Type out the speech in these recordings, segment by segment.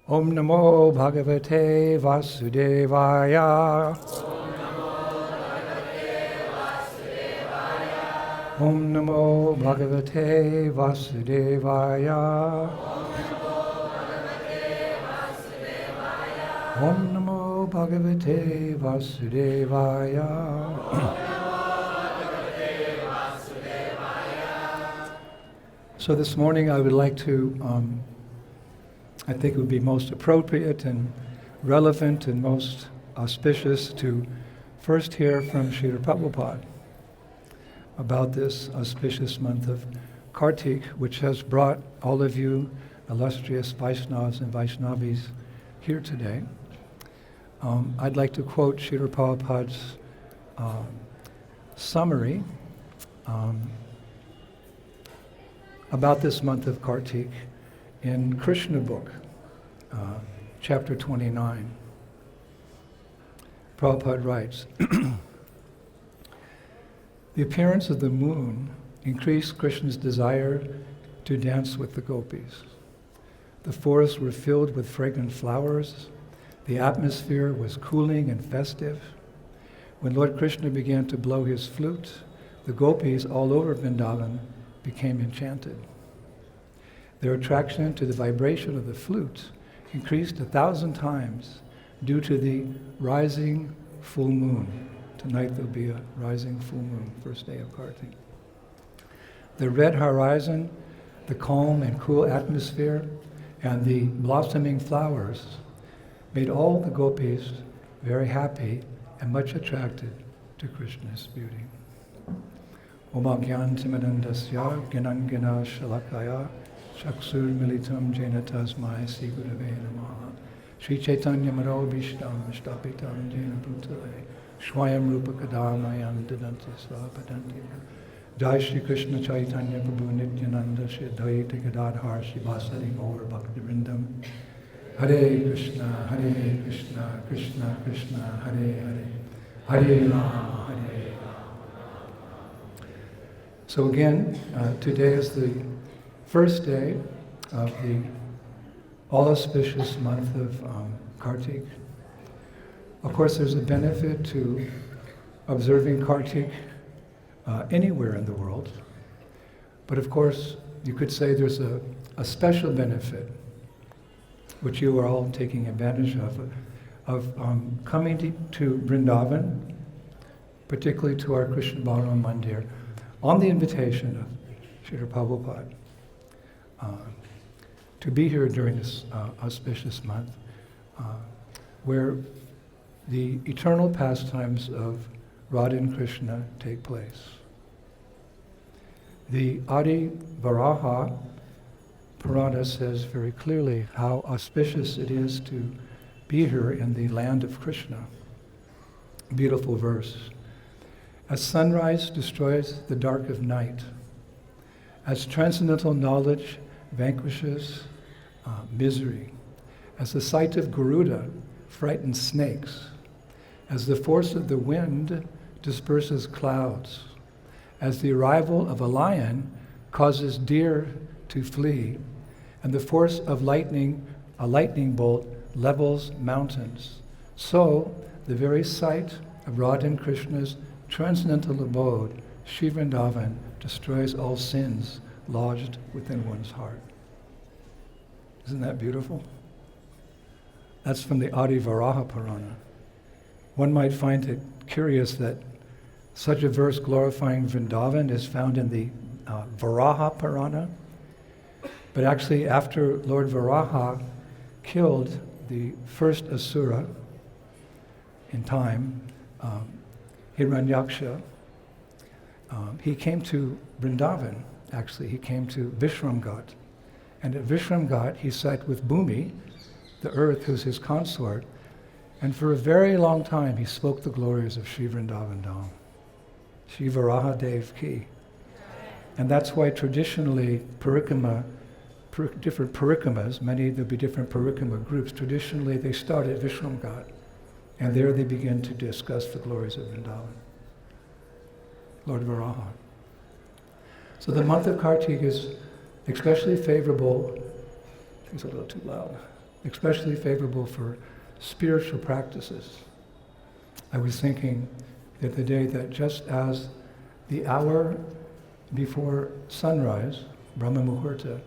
Om Namo Bhagavate Vasudevaya. Om Namo Bhagavate Vasudevaya. Om Namo Bhagavate Vasudevaya. So this morning I would like to, I think it would be most appropriate and relevant and most auspicious to first hear from Srila Prabhupada about this auspicious month of Kartik, which has brought all of you illustrious Vaishnavas and Vaishnavis here today. I'd like to quote Srila Prabhupada's summary about this month of Kartik in Krishna book, chapter 29. Prabhupada writes, the appearance of the moon increased Krishna's desire to dance with the gopis. The forests were filled with fragrant flowers. The atmosphere was cooling and festive. When Lord Krishna began to blow his flute, the gopis all over Vrindavan became enchanted. Their attraction to the vibration of the flute increased 1,000 times due to the rising full moon. Tonight there'll be a rising full moon, first day of Kartik. The red horizon, the calm and cool atmosphere, and the blossoming flowers made all the gopis very happy and much attracted to Krishna's beauty. Om Agyan Timadandasya Gyanangana Shalakaya Chaksur Militam Jena Tasmai Sri Gurave Namaha Sri Chaitanya Maro Bhishtam Shtapitam Jena Bhutale Shwayam Rupa Kadamayam Didanti Svapadanti Jai Shri Krishna Chaitanya Prabhu Nityananda Shri Advaita Gadadhar Shri Vasari Gaur Bhakti Vrindam Hare Krishna, Krishna Krishna, Hare Hare, Hare Rama, Hare Rama. So again, today is the first day of the all-auspicious month of Kartik. Of course, there's a benefit to observing Kartik anywhere in the world. But of course, you could say there's a special benefit which you are all taking advantage of coming to Vrindavan, particularly to our Krishna Balaram Mandir, on the invitation of Srila Prabhupada, to be here during this auspicious month, where the eternal pastimes of Radha and Krishna take place. The Adi Varaha Purana says very clearly how auspicious it is to be here in the land of Krishna. Beautiful verse. As sunrise destroys the dark of night, as transcendental knowledge vanquishes misery, as the sight of Garuda frightens snakes, as the force of the wind disperses clouds, as the arrival of a lion causes deer to flee, and the force of lightning, a lightning bolt, levels mountains. So, the very sight of Radha and Krishna's transcendental abode, Sri Vrindavan, destroys all sins lodged within one's heart. Isn't that beautiful? That's from the Adi Varaha Purana. One might find it curious that such a verse glorifying Vrindavan is found in the Varaha Purana. But actually, after Lord Varaha killed the first Asura in time, Hiranyaksha, he came to Vrindavan, actually. He came to Vishramghat. And at Vishramghat, he sat with Bhumi, the earth, who's his consort, and for a very long time, he spoke the glories of Sri Vrindavan Dham. Sri Varaha Dev Ki. And that's why traditionally, different parikramas, there'll be different parikrama groups, traditionally they start at Vishramghat, and there they begin to discuss the glories of Vrindavan, Lord Varaha. So the month of Kartik is especially favorable, it's a little too loud, especially favorable for spiritual practices. I was thinking the other day that just as the hour before sunrise, Brahma Muhurta,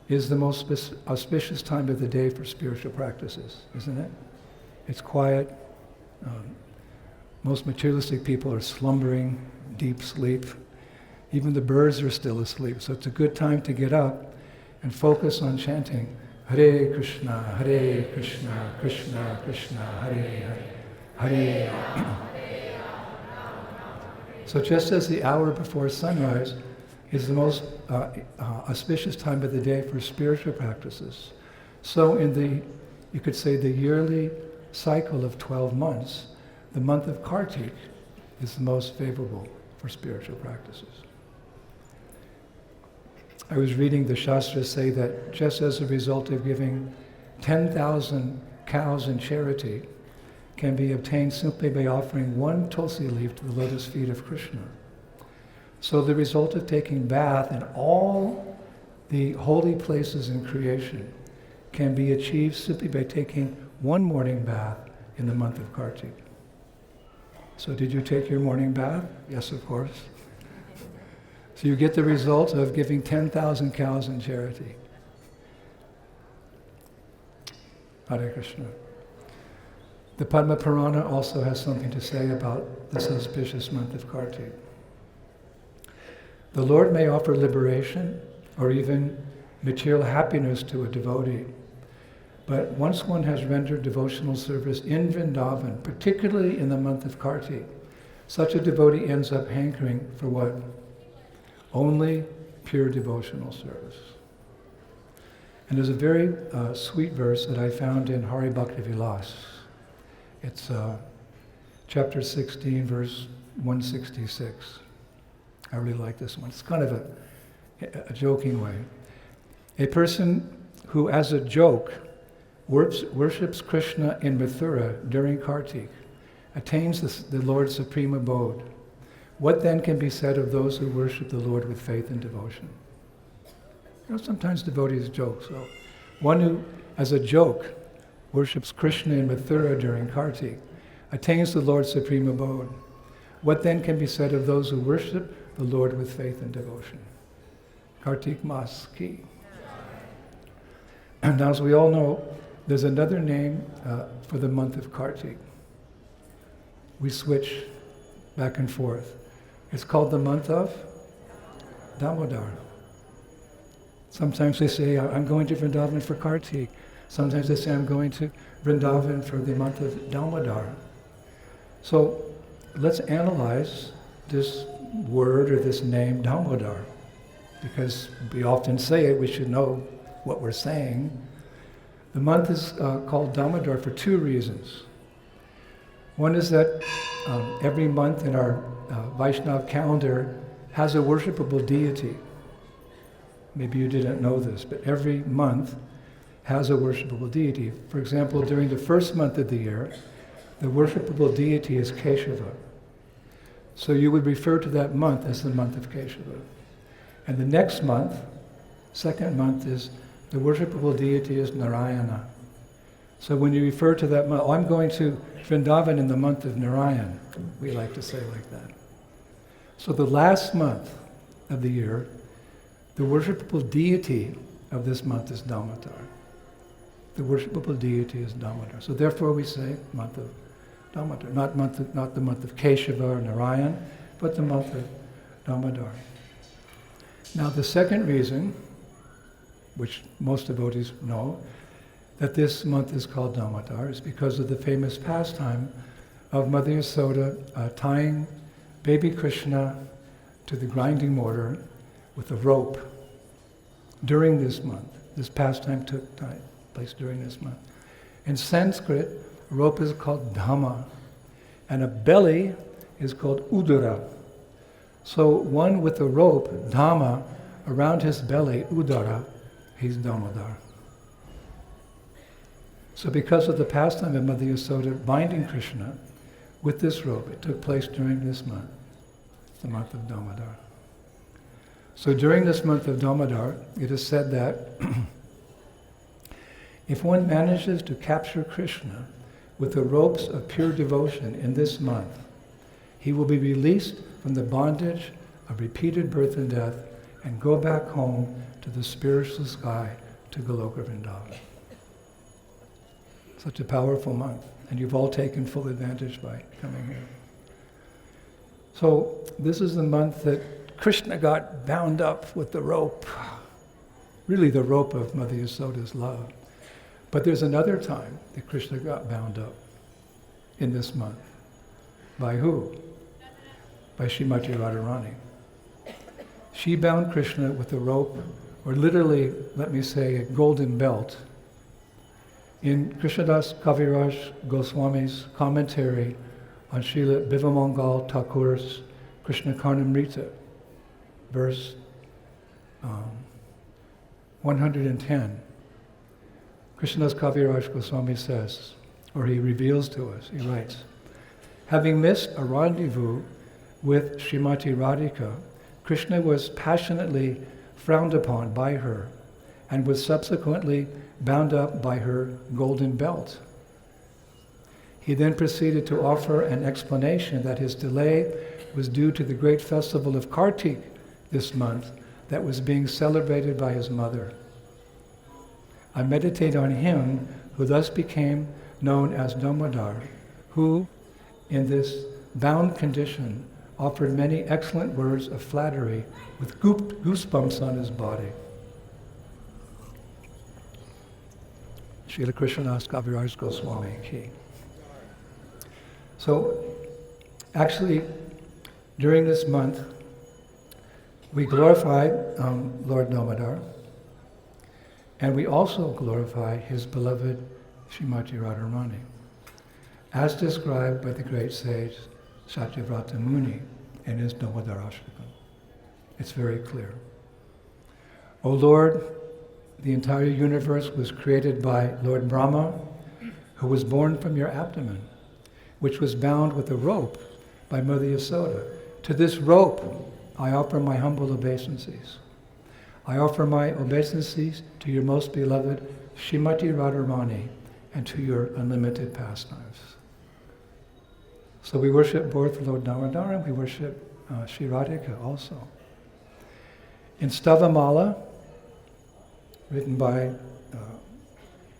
is the most auspicious time of the day for spiritual practices, isn't it? It's quiet. Most materialistic people are slumbering, deep sleep. Even the birds are still asleep. So it's a good time to get up and focus on chanting Hare Krishna, Krishna Krishna, Hare Hare, Hare. So just as the hour before sunrise is the most auspicious time of the day for spiritual practices, so in the, you could say, the yearly cycle of 12 months, the month of Kartik is the most favorable for spiritual practices. I was reading the Shastras say that just as a result of giving 10,000 cows in charity can be obtained simply by offering one tulsi leaf to the lotus feet of Krishna. So the result of taking bath in all the holy places in creation can be achieved simply by taking one morning bath in the month of Kartik. So did you take your morning bath? Yes, of course. So you get the result of giving 10,000 cows in charity. Hare Krishna. The Padma Purana also has something to say about this auspicious month of Kartik. The Lord may offer liberation or even material happiness to a devotee, but once one has rendered devotional service in Vrindavan, particularly in the month of Kartik, such a devotee ends up hankering for what? Only pure devotional service. And there's a very sweet verse that I found in Hari Bhakti Vilas. It's chapter 16, verse 166. I really like this one. It's kind of a joking way. A person who, as a joke, worships Krishna in Mathura during Kartik attains the Lord's supreme abode. What then can be said of those who worship the Lord with faith and devotion? You know, sometimes devotees joke. So, one who, as a joke, worships Krishna in Mathura during Kartik attains the Lord's supreme abode. What then can be said of those who worship the Lord with faith and devotion? Kartik Mas Ki. And now, as we all know, there's another name for the month of Kartik. We switch back and forth. It's called the month of Damodar. Sometimes they say, I'm going to Vrindavan for Kartik. Sometimes they say, I'm going to Vrindavan for the month of Damodar. So let's analyze this word or this name, Damodar, because we often say it, we should know what we're saying. The month is called Damodar for two reasons. One is that every month in our Vaishnava calendar has a worshipable deity. Maybe you didn't know this, but every month has a worshipable deity. For example, during the first month of the year, the worshipable deity is Keshava. So you would refer to that month as the month of Keshava. And the next month, second month, is the worshipable deity is Narayana. So when you refer to that month, I'm going to Vrindavan in the month of Narayan, we like to say like that. So the last month of the year, the worshipable deity of this month is Damodar. The worshipable deity is Damodar. So therefore we say month of Damodar, not the month of Keshava or Narayan, but the month of Damodar. Now the second reason, which most devotees know, that this month is called Damodar is because of the famous pastime of Mother Yasoda tying baby Krishna to the grinding mortar with a rope during this month. This pastime took place during this month. In Sanskrit, a rope is called dhamma, and a belly is called udara. So one with a rope, dhamma, around his belly, udara, he's Damodar. So because of the pastime of Mother Yasoda binding Krishna with this rope, it took place during this month, the month of Damodar. So during this month of Damodar, it is said that If one manages to capture Krishna with the ropes of pure devotion in this month, he will be released from the bondage of repeated birth and death and go back home to the spiritual sky, to Goloka Vrindavan. Such a powerful month, and you've all taken full advantage by coming here. So this is the month that Krishna got bound up with the rope, really the rope of Mother Yasoda's love. But there's another time that Krishna got bound up in this month. By who? By Srimati Radharani. She bound Krishna with a rope, or literally, let me say, a golden belt. In Krishnadas Kaviraj Goswami's commentary on Srila Bivamangal Thakur's Krishna Karnamrita, verse 110, Krishnadas Kaviraj Goswami says, or he reveals to us, he writes, having missed a rendezvous with Srimati Radhika, Krishna was passionately frowned upon by her and was subsequently bound up by her golden belt. He then proceeded to offer an explanation that his delay was due to the great festival of Kartik this month that was being celebrated by his mother. I meditate on him who thus became known as Damodar, who, in this bound condition, offered many excellent words of flattery with goosebumps on his body. Srila Krishnadas Kaviraj Goswami Ki. So, actually, during this month, we glorify Lord Damodar, and we also glorify his beloved Srimati Radharani, as described by the great sage Satyavrata Muni in his Damodarashtakam. It's very clear. O Lord, the entire universe was created by Lord Brahma, who was born from your abdomen, which was bound with a rope by Mother Yasoda. To this rope, I offer my humble obeisances. I offer my obeisances to your most beloved Srimati Radharani and to your unlimited pastimes. So we worship both Lord Damodar and we worship Sri Radhika also. In Stavamala, written by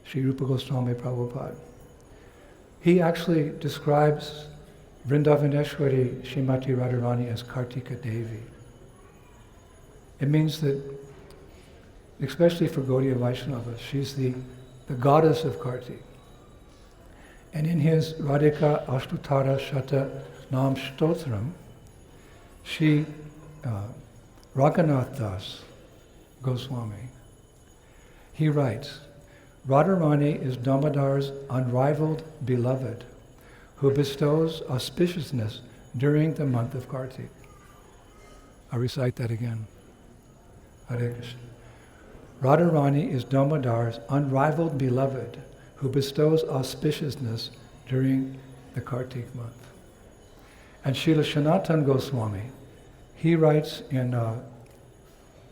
Sri Rupa Goswami Prabhupada, he actually describes Vrindavaneshwari Srimati Radharani as Kartika Devi. It means that, especially for Gaudiya Vaishnavas, she's the goddess of Kartik. And in his Radhika Ashtutara Shata Nam Stotram, Shri Raghunath Das Goswami, he writes, Radharani is Damodar's unrivaled beloved, who bestows auspiciousness during the month of Kartik. I'll recite that again. Hare Krishna. Radharani is Damodar's unrivaled beloved, who bestows auspiciousness during the Kartik month. And Srila Sanatana Goswami, he writes in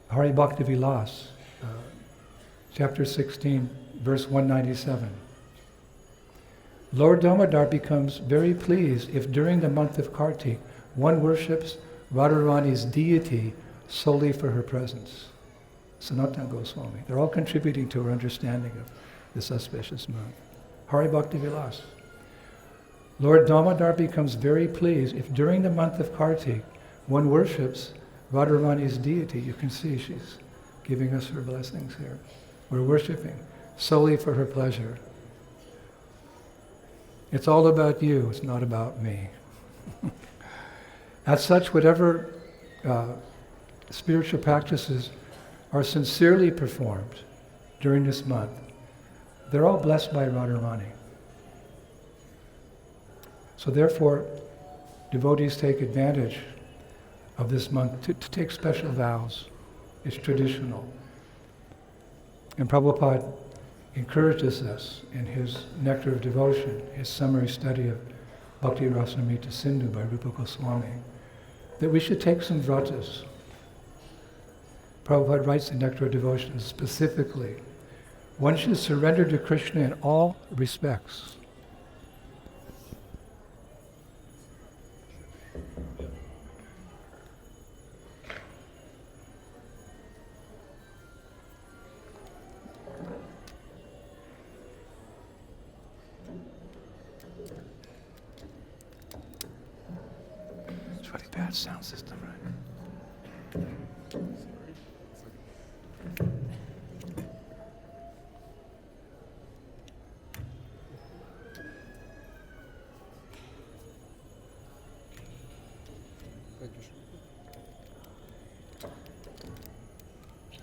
Hari Bhakti Vilas, chapter 16, verse 197, Lord Damodar becomes very pleased if during the month of Kartik one worships Radharani's deity solely for her presence. Sanatana Goswami. They're all contributing to our understanding of this auspicious month. Hari Bhakti Vilas. Lord Damodar becomes very pleased if during the month of Kartik one worships Radharani's deity. You can see she's giving us her blessings here. We're worshiping solely for her pleasure. It's all about you, it's not about me. As such, whatever spiritual practices are sincerely performed during this month, they're all blessed by Radharani. So therefore, devotees take advantage of this month to take special vows. It's traditional. And Prabhupada encourages us in his Nectar of Devotion, his summary study of Bhakti Rasamrita Sindhu by Rupa Goswami, that we should take some vratas. Prabhupada writes in Nectar of Devotion specifically One should surrender to Krishna in all respects. It's really bad sound system, right?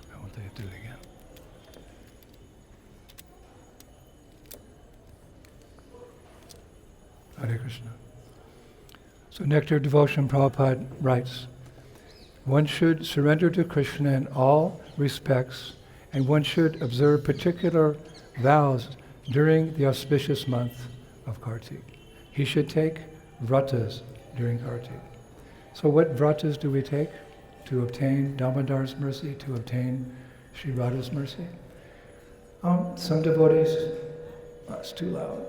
I won't do it again. Hare Krishna. So Nectar Devotion Prabhupada writes, one should surrender to Krishna in all respects, and one should observe particular vows during the auspicious month of Kartik. He should take vratas during Kartik. So what vratas do we take to obtain Damodar's mercy, to obtain Sri Radha's mercy? Some devotees, it's too loud.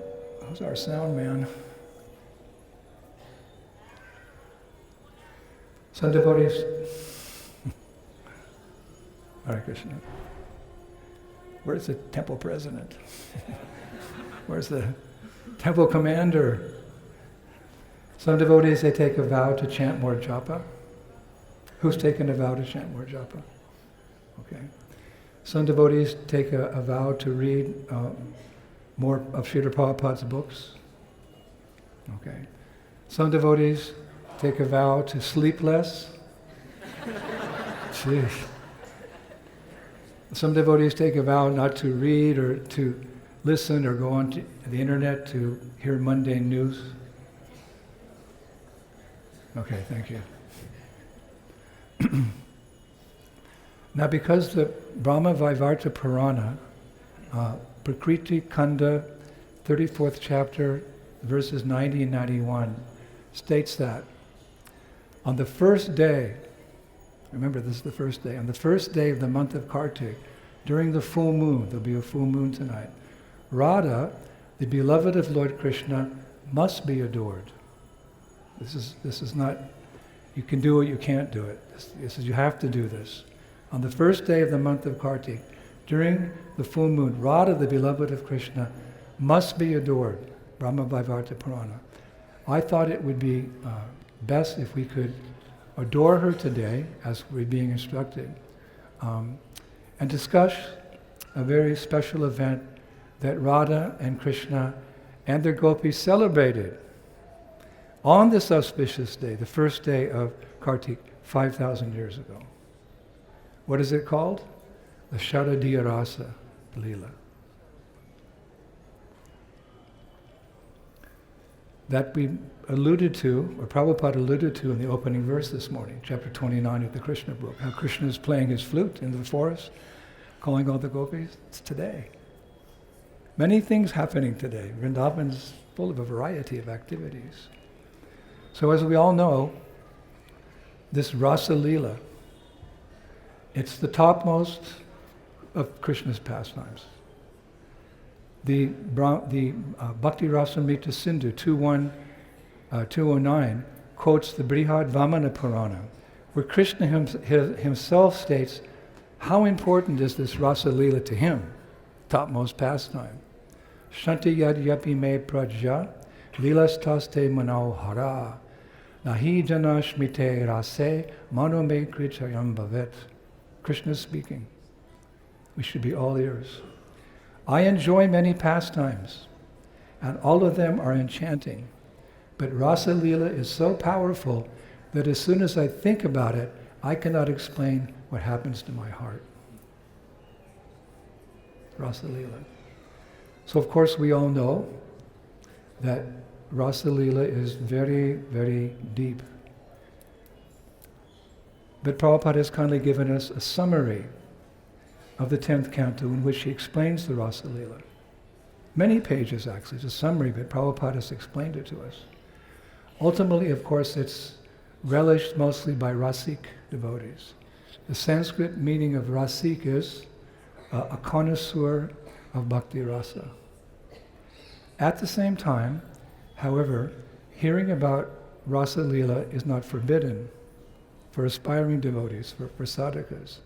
How's our sound man? Some devotees, Hare Krishna. Where's the temple president? Where's the temple commander? Some devotees, they take a vow to chant more japa. Who's taken a vow to chant more japa? Okay. Some devotees take a vow to read more of Srila Prabhupada's books. Okay. Some devotees take a vow to sleep less. Jeez. Some devotees take a vow not to read or to listen or go on to the internet to hear mundane news. Okay, thank you. Now, because the Brahma Vaivarta Purana, Prakriti Kanda, 34th chapter, verses 90 and 91, states that on the first day, remember this is the first day, on the first day of the month of Kartik, during the full moon, there'll be a full moon tonight, Radha, the beloved of Lord Krishna, must be adored. This is not, you can do it, you can't do it. This is, you have to do this. On the first day of the month of Kartik, during the full moon, Radha, the beloved of Krishna, must be adored. Brahma Vaivarta Purana. I thought it would be best if we could adore her today, as we're being instructed, and discuss a very special event that Radha and Krishna and their gopis celebrated on this auspicious day, the first day of Kartik, 5,000 years ago. What is it called? The Sharadiya Rasa Leela. That we alluded to, or Prabhupada alluded to in the opening verse this morning, chapter 29 of the Krishna book, how Krishna is playing his flute in the forest, calling all the gopis. It's today. Many things happening today. Vrindavan is full of a variety of activities. So as we all know, this Rasa Leela, it's the topmost of Krishna's pastimes. The Bhakti Rasamrita Sindhu 209 quotes the Brihad Vamana Purana, where Krishna himself states how important is this Rasa Leela to him, topmost pastime. Shanti yad yapi me praja, lilas taste mano hara, nahi jana shmite rase, mano me krichayam bhavet. Krishna is speaking. We should be all ears. I enjoy many pastimes, and all of them are enchanting. But Rasa Leela is so powerful that as soon as I think about it, I cannot explain what happens to my heart. Rasa Leela. So of course we all know that Rasa Leela is very, very deep. But Prabhupada has kindly given us a summary of the 10th canto in which he explains the Rasa Leela. Many pages actually, it's a summary, but Prabhupada has explained it to us. Ultimately, of course, it's relished mostly by Rasik devotees. The Sanskrit meaning of Rasik is a connoisseur of Bhakti Rasa. At the same time, however, hearing about Rasa Leela is not forbidden for aspiring devotees, for sadhakas,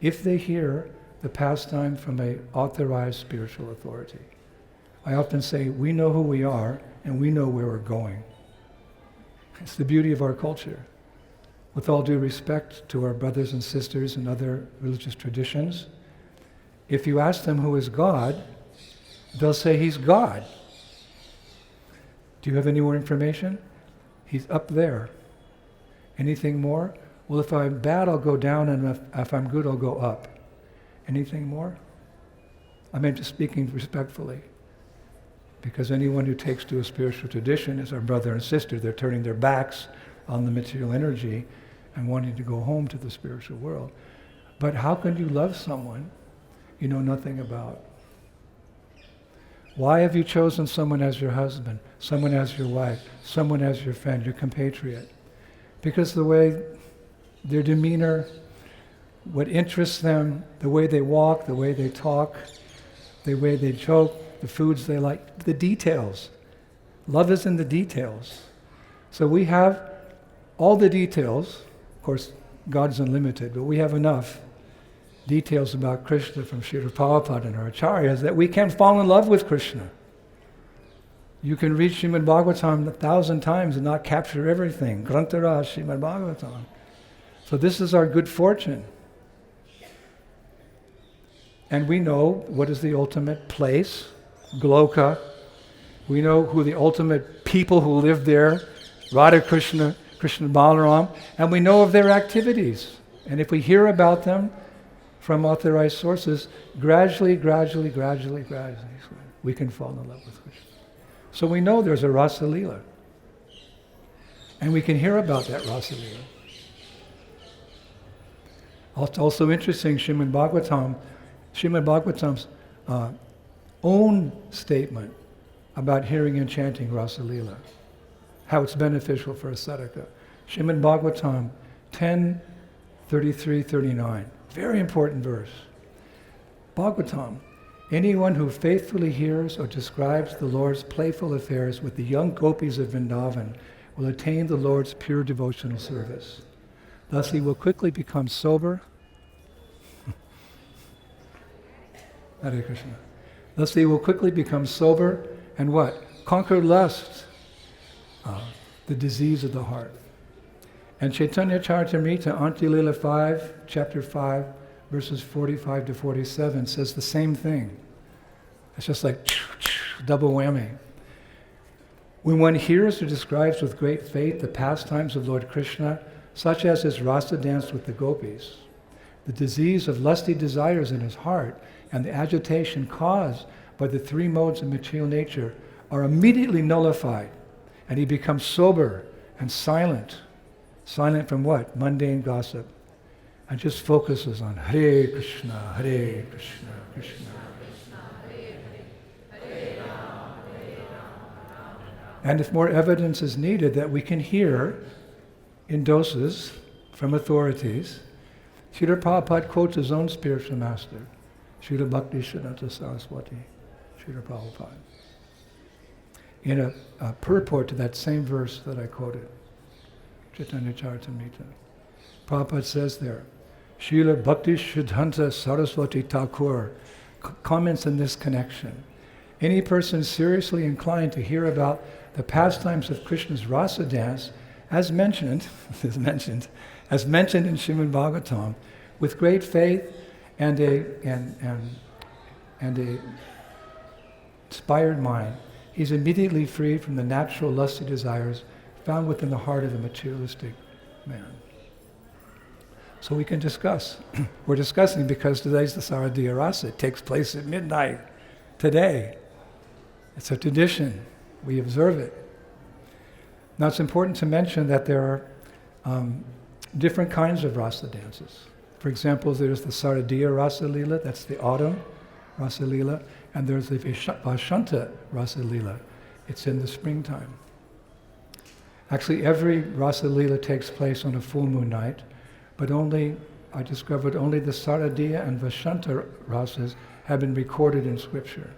if they hear the pastime from an authorized spiritual authority. I often say, we know who we are and we know where we're going. It's the beauty of our culture. With all due respect to our brothers and sisters in other religious traditions, if you ask them who is God, they'll say he's God. Do you have any more information? He's up there. Anything more? Well, if I'm bad, I'll go down, and if I'm good, I'll go up. Anything more? I mean, just speaking respectfully. Because anyone who takes to a spiritual tradition is our brother and sister. They're turning their backs on the material energy and wanting to go home to the spiritual world. But how can you love someone you know nothing about? Why have you chosen someone as your husband, someone as your wife, someone as your friend, your compatriot? Because the way their demeanor, what interests them, the way they walk, the way they talk, the way they joke, the foods they like, the details. Love is in the details. So we have all the details. Of course, God's unlimited, but we have enough details about Krishna from Srila Prabhupada and our acharyas that we can fall in love with Krishna. You can read Srimad Bhagavatam 1,000 times and not capture everything. Grantara Srimad Bhagavatam. So this is our good fortune. And we know what is the ultimate place, Gloka. We know who the ultimate people who live there, Radha Krishna, Krishna Balaram, and we know of their activities. And if we hear about them from authorized sources, gradually, we can fall in love with Krishna. So we know there's a Rasa Leela. And we can hear about that Rasa Leela. It's also interesting, Srimad Bhagavatam's own statement about hearing and chanting Rasa Leela, how it's beneficial for a sadhaka. Srimad Bhagavatam 10:33-39. Very important verse. Bhagavatam, anyone who faithfully hears or describes the Lord's playful affairs with the young gopis of Vrindavan will attain the Lord's pure devotional service. Thus he will quickly become sober. Hare Krishna. Thus he will quickly become sober and what? Conquer lust, the disease of the heart. And Chaitanya Charitamrita, Antilila 5, chapter 5, verses 45-47 says the same thing. It's just like double whammy. When one hears or describes with great faith the pastimes of Lord Krishna, such as his rasa dance with the gopis, the disease of lusty desires in his heart and the agitation caused by the three modes of material nature are immediately nullified, and he becomes sober and silent. Silent from what? Mundane gossip. And just focuses on Hare Krishna, Hare Krishna, Krishna. And if more evidence is needed that we can hear in doses from authorities, Srila Prabhupada quotes his own spiritual master, Srila Bhakti Siddhanta Saraswati, Srila Prabhupada, in a purport to that same verse that I quoted, Chaitanya Charitamrita. Prabhupada says there, Srila Bhakti Siddhanta Saraswati Thakur comments in this connection. Any person seriously inclined to hear about the pastimes of Krishna's rasa dance, as mentioned in Srimad Bhagavatam, with great faith and a inspired mind, he's immediately freed from the natural lusty desires found within the heart of the materialistic man. So we can discuss. We're discussing because today's the Saradiya Rasa. It takes place at midnight today. It's a tradition. We observe it. Now it's important to mention that there are different kinds of rasa dances. For example, there's the Saradiya Rasa Leela, that's the autumn Rasa Leela, and there's the Vashanta Rasa Leela. It's in the springtime. Actually, every Rasa Leela takes place on a full moon night, but I discovered only the Saradiya and Vashanta Rasas have been recorded in scripture.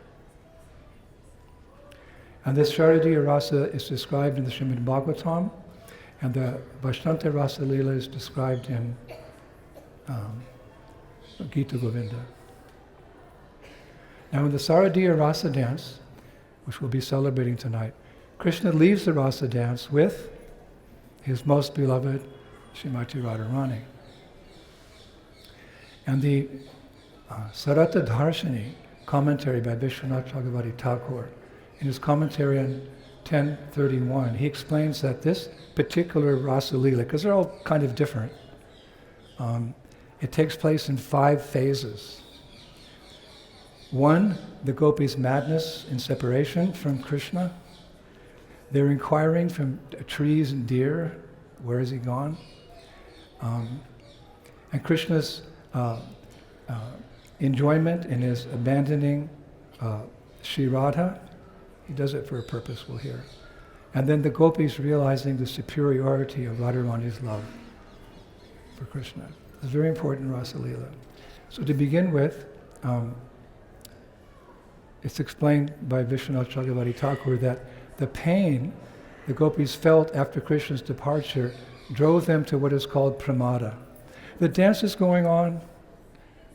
And this Sharadiya Rasa is described in the Srimad Bhagavatam, and the Vaishnanta Rasa Leela is described in Gita Govinda. Now in the Saradiya Rasa dance, which we'll be celebrating tonight, Krishna leaves the Rasa dance with his most beloved Srimati Radharani. And the Sarata Dharshini commentary by Vishwanath Chakravarti Thakur, in his commentary on 1031, he explains that this particular Rasa Leela, because they're all kind of different, it takes place in 5 phases. 1, the gopis' madness in separation from Krishna. They're inquiring from trees and deer, where has he gone? And Krishna's enjoyment in his abandoning Sri Radha, he does it for a purpose, we'll hear. And then the gopis realizing the superiority of Radharani's love for Krishna. It's very important Rasa Leela. So to begin with, it's explained by Vishwanath Chakravarti Thakur that the pain the gopis felt after Krishna's departure drove them to what is called pramada. The dance is going on,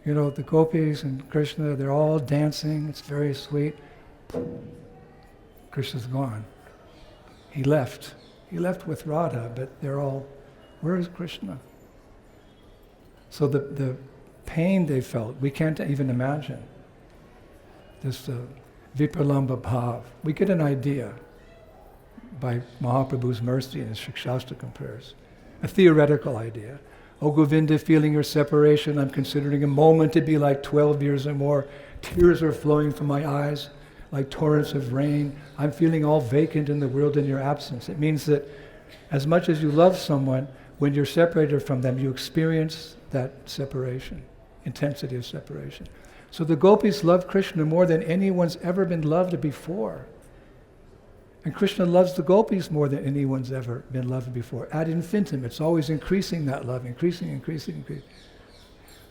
you know, the gopis and Krishna, they're all dancing, it's very sweet. Krishna's gone. He left. He left with Radha, but they're all, where is Krishna? So the pain they felt, we can't even imagine. This vipralamba bhav. We get an idea by Mahaprabhu's mercy and his Shikshastakam prayers. A theoretical idea. Oh Govinda, feeling your separation, I'm considering a moment to be like 12 years or more. Tears are flowing from my eyes like torrents of rain. I'm feeling all vacant in the world in your absence. It means that as much as you love someone, when you're separated from them, you experience that separation, intensity of separation. So the gopis love Krishna more than anyone's ever been loved before. And Krishna loves the gopis more than anyone's ever been loved before. Ad infinitum, it's always increasing that love, increasing.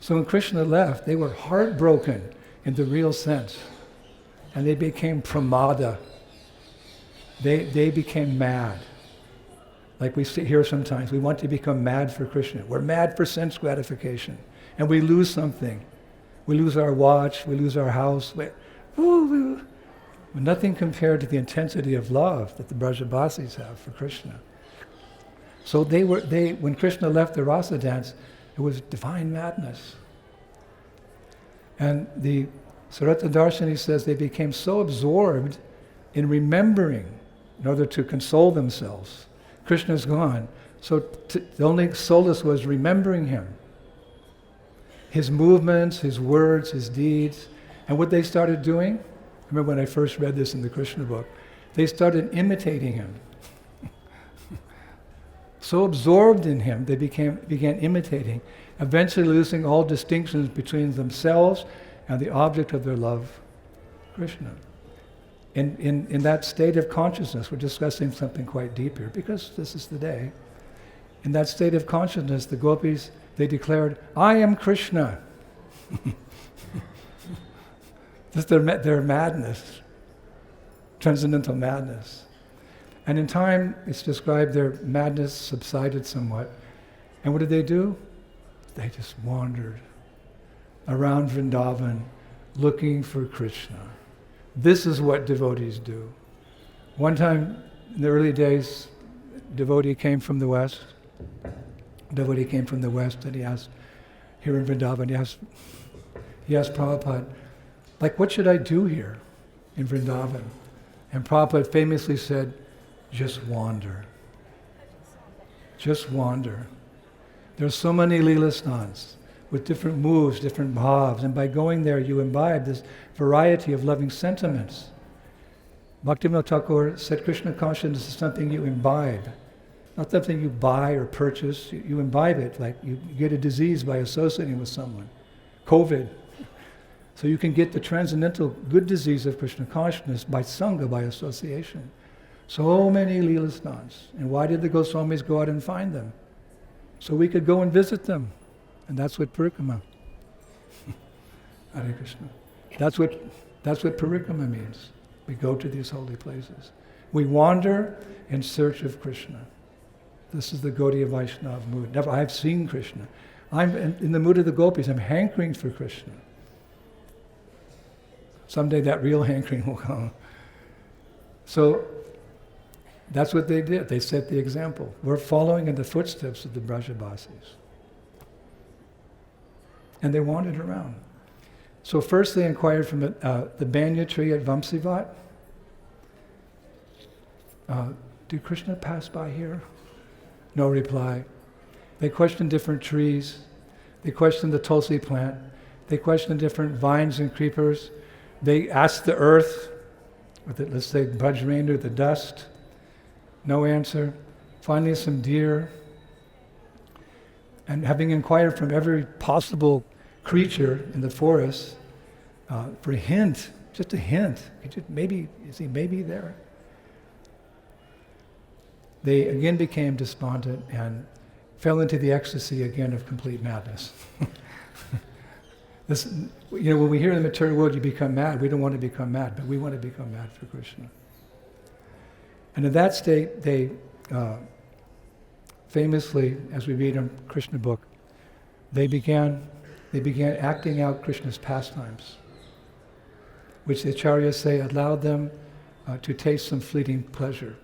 So when Krishna left, they were heartbroken in the real sense. And they became pramada. They became mad. Like we sit here sometimes, we want to become mad for Krishna. We're mad for sense gratification. And we lose something. We lose our watch, we lose our house. Nothing compared to the intensity of love that the Brajabasis have for Krishna. So when Krishna left the rasa dance, it was divine madness. And the Sarata Darshini says they became so absorbed in remembering in order to console themselves. Krishna's gone. So the only solace was remembering him. His movements, his words, his deeds. And what they started doing, I remember when I first read this in the Krishna book, they started imitating him. So absorbed in him, they began imitating, eventually losing all distinctions between themselves and the object of their love, Krishna. In that state of consciousness, we're discussing something quite deep here, because this is the day. In that state of consciousness, the gopis, they declared, I am Krishna. That's their madness, transcendental madness. And in time, it's described their madness subsided somewhat. And what did they do? They just wandered around Vrindavan looking for Krishna. This is what devotees do. One time, in the early days, devotee came from the West. And he asked, here in Vrindavan, he asked Prabhupada, like, what should I do here in Vrindavan? And Prabhupada famously said, just wander. Just wander. There's so many Leela stans with different moves, different bhavs, and by going there you imbibe this variety of loving sentiments. Bhaktivinoda Thakur said Krishna consciousness is something you imbibe, not something you buy or purchase. You imbibe it, like you get a disease by associating with someone. COVID. So you can get the transcendental good disease of Krishna consciousness by sangha, by association. So many Leela stans. And why did the Goswamis go out and find them? So we could go and visit them. And that's what Parikrama. Hare Krishna. That's what parikrama means. We go to these holy places. We wander in search of Krishna. This is the Gaudiya Vaishnava mood. Never, I've seen Krishna. I'm in the mood of the gopis. I'm hankering for Krishna. Someday that real hankering will come. So that's what they did. They set the example. We're following in the footsteps of the Brajavasis. And they wandered around. So first they inquired from the banya tree at Vamsivat. Did Krishna pass by here? No reply. They questioned different trees. They questioned the tulsi plant. They questioned different vines and creepers. They asked the earth, let's say Bajrendra, the dust. No answer. Finally some deer. And having inquired from every possible creature in the forest for a hint, just a hint, is he maybe there? They again became despondent and fell into the ecstasy again of complete madness. When we hear in the material world you become mad, we don't want to become mad, but we want to become mad for Krishna. And in that state, they famously, as we read in Krishna book, they began acting out Krishna's pastimes, which the acharyas say allowed them to taste some fleeting pleasure.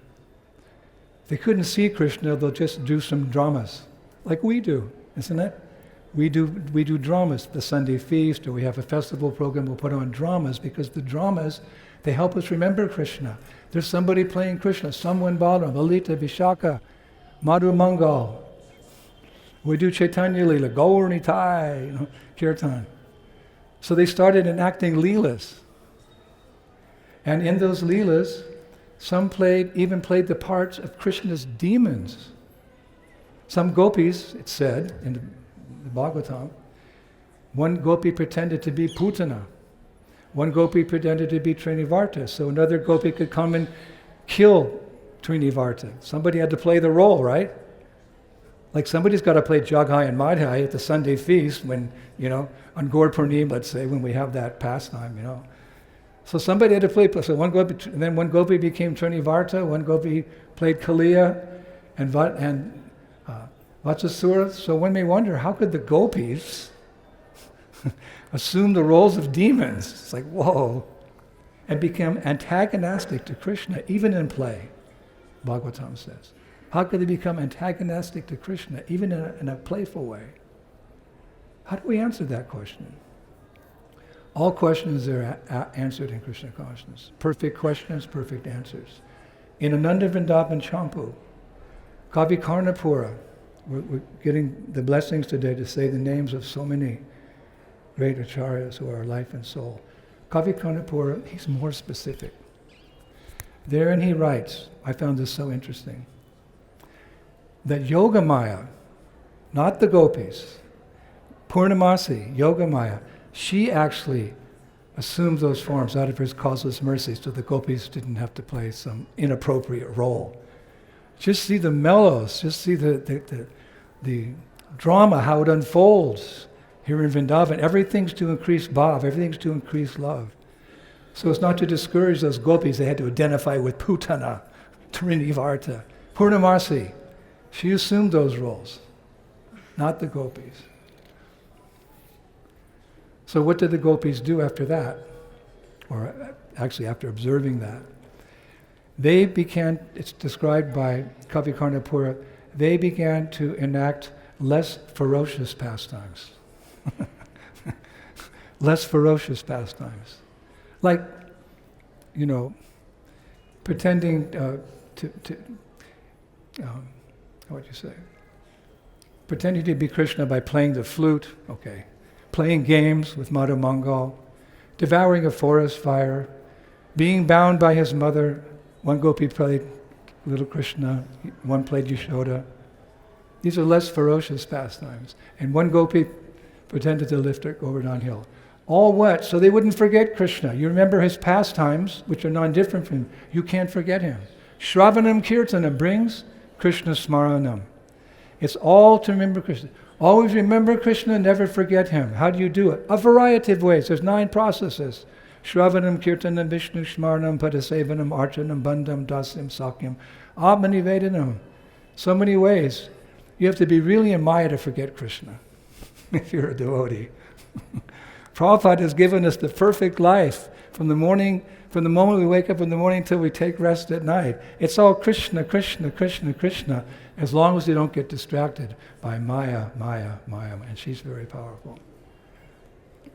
If they couldn't see Krishna, they'll just do some dramas, like we do, isn't it? We do dramas, the Sunday feast, or we have a festival program, we'll put on dramas, because the dramas, they help us remember Krishna. There's somebody playing Krishna, someone Balaram, Lalita, Vishaka, Madhu Mangal. We do Chaitanya Leela, Gaur Nitai, Kirtan. So they started enacting leelas. And in those leelas, some even played the parts of Krishna's demons. Some gopis, it said in the Bhagavatam, one gopi pretended to be Putana. One gopi pretended to be Trinivarta, so another gopi could come and kill Trinivarta. Somebody had to play the role, right? Like somebody's got to play Jaghai and Madhai at the Sunday feast when, on Gaur Purnima, let's say, when we have that pastime, So somebody had to play, so one gopi became Trinivarta, one gopi played Kaliya and Vatsasura. So one may wonder, how could the gopis assume the roles of demons? It's like, whoa. And become antagonistic to Krishna, even in play, Bhagavatam says. How could they become antagonistic to Krishna, even in a playful way? How do we answer that question? All questions are answered in Krishna consciousness. Perfect questions, perfect answers. In Ananda Vrindavan Champu, Kavi Karnapura, we're getting the blessings today to say the names of so many great acharyas who are life and soul. Kavi Karnapura, he's more specific. Therein he writes, I found this so interesting, that Yogamaya, not the gopis, Purnamasi, Yogamaya, she actually assumed those forms out of her causeless mercy so the gopis didn't have to play some inappropriate role. Just see the mellows, just see the drama, how it unfolds here in Vrindavan. Everything's to increase bhav, everything's to increase love. So it's not to discourage those gopis, they had to identify with Putana, Trinivarta, Purnamasi. She assumed those roles, not the gopis. So what did the gopis do after that? Or actually after observing that? They began, it's described by Kavi Karnapura, they began to enact less ferocious pastimes. Less ferocious pastimes. Like, pretending pretending to be Krishna by playing the flute, playing games with Madhu Mangal, devouring a forest fire, being bound by his mother. One gopi played little Krishna, one played Yashoda. These are less ferocious pastimes. And one gopi pretended to lift her over downhill. All what? So they wouldn't forget Krishna. You remember his pastimes, which are non-different from him. You can't forget him. Shravanam Kirtanam brings Krishna Smaranam. It's all to remember Krishna. Always remember Krishna, never forget him. How do you do it? A variety of ways. There's 9 processes. Shravanam, Kirtanam, Vishnu, Smarnam, Padasevanam, Archanam, Bandham, Dasyam, Sakyam, Atmanivedanam. So many ways. You have to be really in Maya to forget Krishna, if you're a devotee. Prabhupada has given us the perfect life from the moment we wake up in the morning till we take rest at night. It's all Krishna, Krishna, Krishna, Krishna, as long as you don't get distracted by Maya, Maya, Maya, and she's very powerful.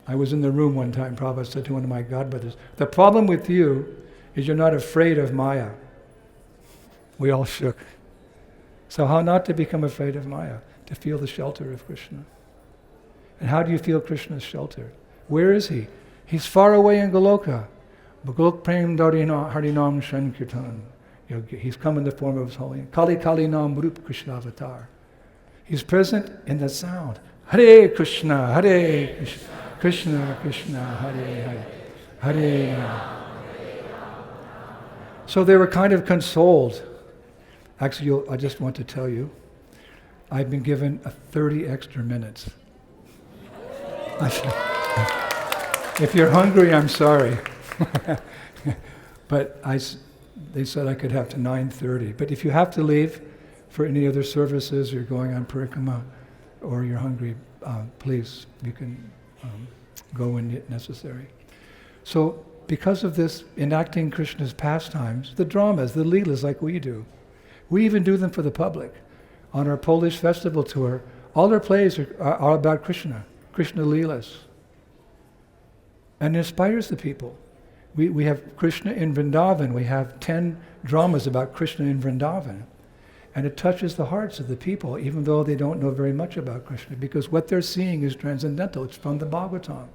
I was in the room one time, Prabhupada said to one of my godbrothers, the problem with you is you're not afraid of Maya. We all shook. So how not to become afraid of Maya? To feel the shelter of Krishna. And how do you feel Krishna's shelter? Where is he? He's far away in Goloka. Golok Prem Harinam Shankirtan. He's come in the form of his holy Kali Kali Nam Rup Krishna Avatar. He's present in the sound. Hare Krishna, Hare Krishna, Krishna Krishna, Hare Hare, Hare Rama. So they were kind of consoled. Actually, I just want to tell you, I've been given 30 extra minutes. If you're hungry, I'm sorry. But they said I could have to 9:30. But if you have to leave for any other services, you're going on parikrama, or you're hungry, please, you can go when necessary. So because of this, enacting Krishna's pastimes, the dramas, the leelas like we do, we even do them for the public. On our Polish festival tour, all our plays are about Krishna, Krishna leelas. And it inspires the people. We have Krishna in Vrindavan. We have 10 dramas about Krishna in Vrindavan. And it touches the hearts of the people, even though they don't know very much about Krishna, because what they're seeing is transcendental. It's from the Bhagavatam.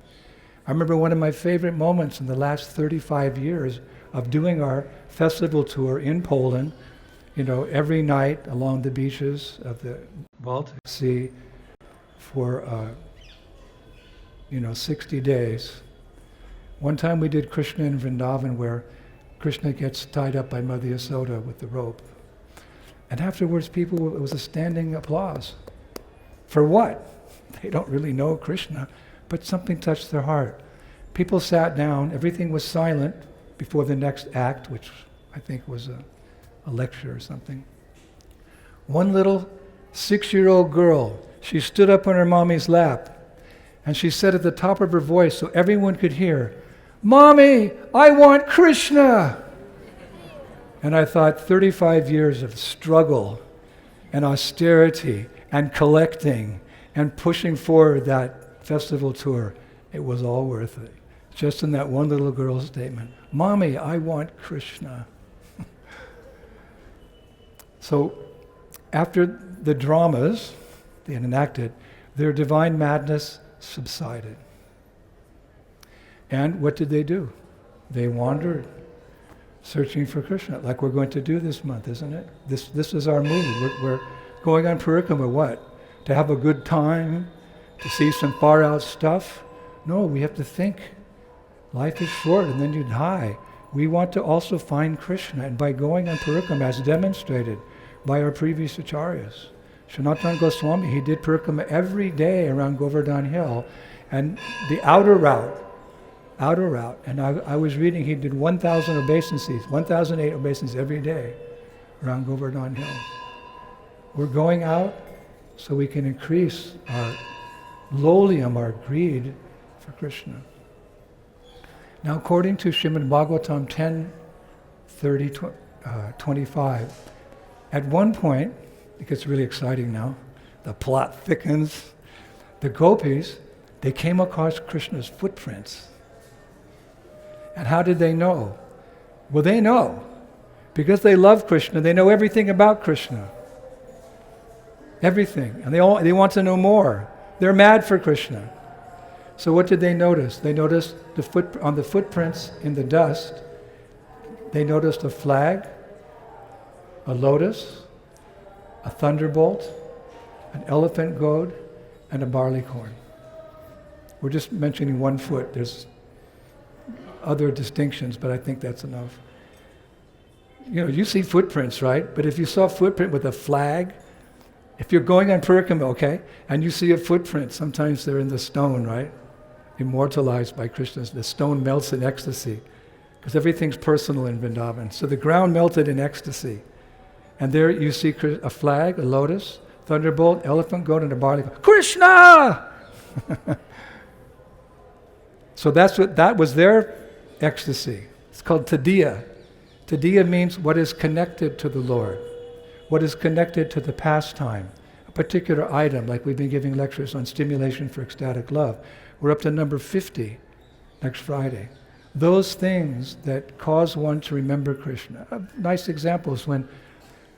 I remember one of my favorite moments in the last 35 years of doing our festival tour in Poland, every night along the beaches of the Baltic Sea for, 60 days. One time we did Krishna in Vrindavan, where Krishna gets tied up by Mother Yasoda with the rope. And afterwards, it was a standing applause. For what? They don't really know Krishna, but something touched their heart. People sat down, everything was silent before the next act, which I think was a lecture or something. One little 6-year-old girl, she stood up on her mommy's lap, and she said at the top of her voice so everyone could hear, "Mommy, I want Krishna!" And I thought 35 years of struggle and austerity and collecting and pushing forward that festival tour, it was all worth it. Just in that one little girl's statement, "Mommy, I want Krishna." So after the dramas they had enacted, their divine madness subsided. And what did they do? They wandered, searching for Krishna, like we're going to do this month, isn't it? This is our mood. We're going on parikrama, what? To have a good time? To see some far out stuff? No, we have to think. Life is short and then you die. We want to also find Krishna, and by going on parikrama, as demonstrated by our previous acharyas. Sanatana Goswami, he did parikrama every day around Govardhan Hill, and the outer route, and I was reading he did 1,000 obeisances, 1,008 obeisances every day around Govardhan Hill. We're going out so we can increase our lolium, our greed for Krishna. Now, according to Srimad Bhagavatam 10:30-25, at one point, it gets really exciting now, the plot thickens, the gopis, they came across Krishna's footprints. And how did they know? Well, they know. Because they love Krishna, they know everything about Krishna. Everything. And they want to know more. They're mad for Krishna. So what did they notice? They noticed on the footprints in the dust, they noticed a flag, a lotus, a thunderbolt, an elephant goad, and a barley corn. We're just mentioning one foot. There's other distinctions, but I think that's enough. You see footprints, right? But if you saw a footprint with a flag, If you're going on Parikrama, okay, and you see a footprint, sometimes they're in the stone, right? Immortalized by Krishna. The stone melts in ecstasy, because everything's personal in Vrindavan. So the ground melted in ecstasy. And there you see a flag, a lotus, thunderbolt, elephant, goat, and a barley. Krishna! So that was their ecstasy. It's called Tadiya. Tadiya means what is connected to the Lord, what is connected to the pastime, a particular item, like we've been giving lectures on stimulation for ecstatic love. We're up to number 50 next Friday. Those things that cause one to remember Krishna. A nice example is when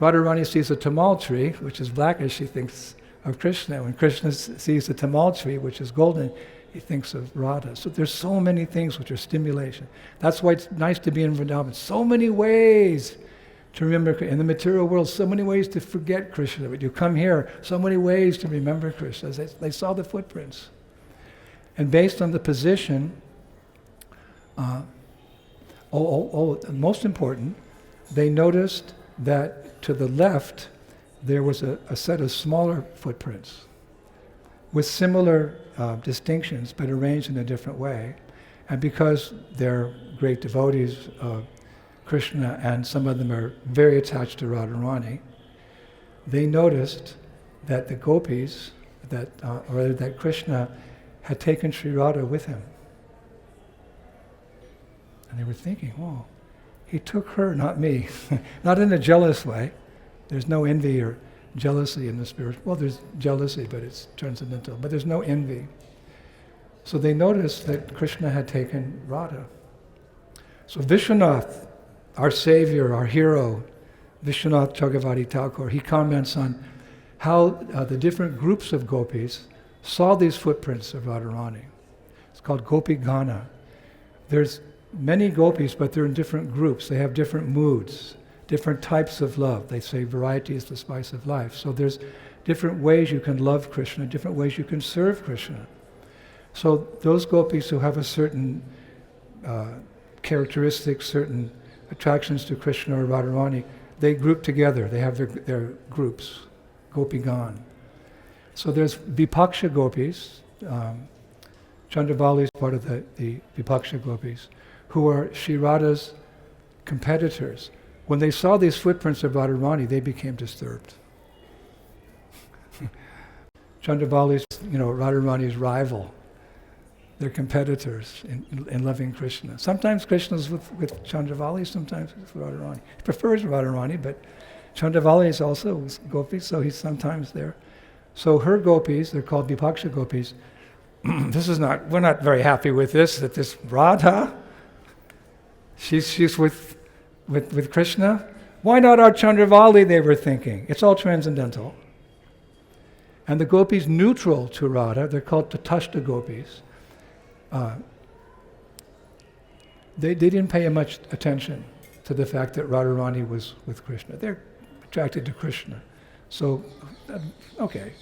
Radharani sees a tamal tree, which is black, as she thinks of Krishna. When Krishna sees a tamal tree, which is golden, he thinks of Radha. So there's so many things which are stimulation. That's why it's nice to be in Vrindavan. So many ways to remember in the material world, so many ways to forget Krishna. But you come here, so many ways to remember Krishna. They saw the footprints. And based on the position, most important, they noticed that to the left there was a set of smaller footprints with similar distinctions, but arranged in a different way. And because they're great devotees of Krishna, and some of them are very attached to Radharani, they noticed that the gopis, that Krishna had taken Sri Radha with him. And they were thinking, whoa, he took her, not me. Not in a jealous way. There's no envy or jealousy in the spirit. Well, there's jealousy, but it's transcendental. But there's no envy. So they noticed that Krishna had taken Radha. So Vishwanath, our savior, our hero, Vishwanath Chakravarti Thakur, he comments on how the different groups of gopis saw these footprints of Radharani. It's called Gopi Gana. There's many gopis, but they're in different groups. They have different moods, different types of love. They say variety is the spice of life. So there's different ways you can love Krishna, different ways you can serve Krishna. So those gopis who have a certain characteristics, certain attractions to Krishna or Radharani, they group together. They have their groups, Gopigan. So there's Vipaksha gopis. Chandravali is part of the Vipaksha gopis, who are Sri Radha's competitors. When they saw these footprints of Radharani, they became disturbed. Chandravali is, Radharani's rival. They're competitors in loving Krishna. Sometimes Krishna's with Chandravali, sometimes with Radharani. He prefers Radharani, but Chandravali is also gopi, so he's sometimes there. So her gopis, they're called Vipaksha gopis. We're not very happy with this, that this Radha, she's with Krishna. Why not our Chandravali, they were thinking. It's all transcendental. And the gopis neutral to Radha, they're called Tatashta gopis. They didn't pay much attention to the fact that Radharani was with Krishna. They're attracted to Krishna. So, okay,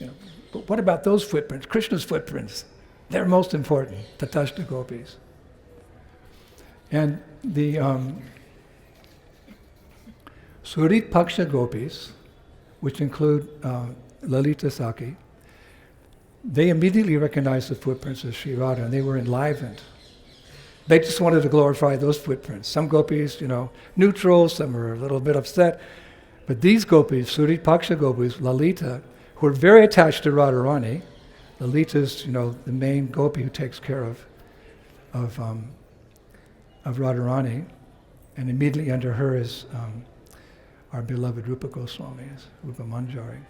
but what about those footprints, Krishna's footprints? They're most important, Tatashta gopis. And the Surit Paksha gopis, which include Lalita Saki, they immediately recognized the footprints of Sri Radha, and they were enlivened. They just wanted to glorify those footprints. Some gopis, neutral, some were a little bit upset. But these gopis, Surit Paksha gopis, Lalita, who are very attached to Radharani, Lalita's, the main gopi who takes care of Radharani, and immediately under her is our beloved Rupa Goswami, Rupa Manjari.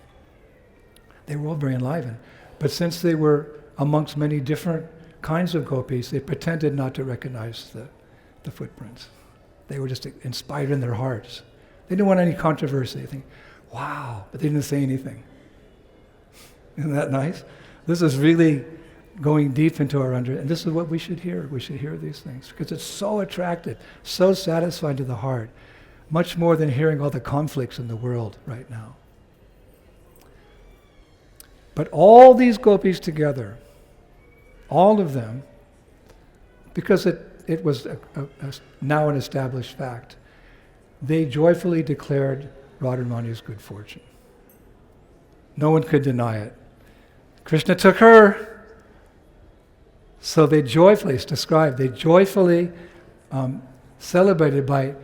They were all very enlivened. But since they were amongst many different kinds of gopis, they pretended not to recognize the footprints. They were just inspired in their hearts. They didn't want any controversy. They think, wow, but they didn't say anything. Isn't that nice? This is really going deep into our and this is what we should hear. We should hear these things because it's so attractive, so satisfying to the heart, much more than hearing all the conflicts in the world right now. But all these gopis together, all of them, because it was now an established fact, they joyfully declared Radharani's good fortune. No one could deny it. Krishna took her. So they joyfully, it's described, they joyfully celebrated by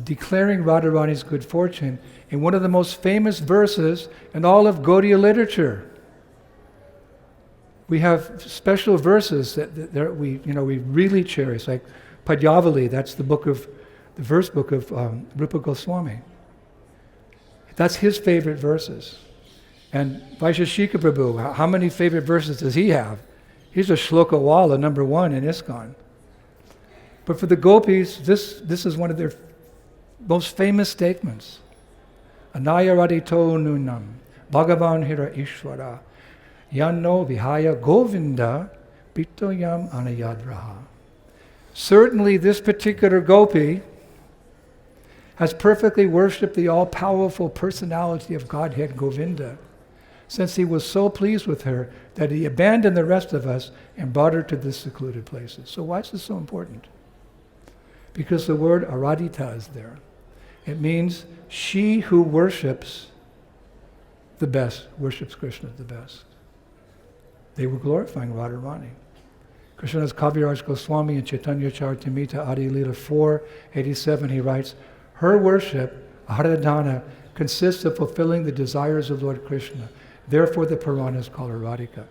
declaring Radharani's good fortune in one of the most famous verses in all of Gaudiya literature. We have special verses that we really cherish, like Padyavali, that's the verse book of Rupa Goswami. That's his favorite verses. And Vaisheshika Prabhu, how many favorite verses does he have? He's a Shloka Wala, number 1 in ISKCON. But for the gopis, this is one of their most famous statements. Anaya radito nunam, Bhagavan hira ishvara, yanno vihaya govinda, pitoyam anayadraha. Certainly this particular gopi has perfectly worshipped the all-powerful personality of Godhead Govinda, since he was so pleased with her that he abandoned the rest of us and brought her to this secluded places. So why is this so important? Because the word aradita is there. It means she who worships the best, worships Krishna the best. They were glorifying Radharani. Krishnadas Kaviraj Goswami in Chaitanya Charitamrita Adi Lila 4:87, he writes, her worship, Aradhana, consists of fulfilling the desires of Lord Krishna. Therefore the Puranas call her Radhika.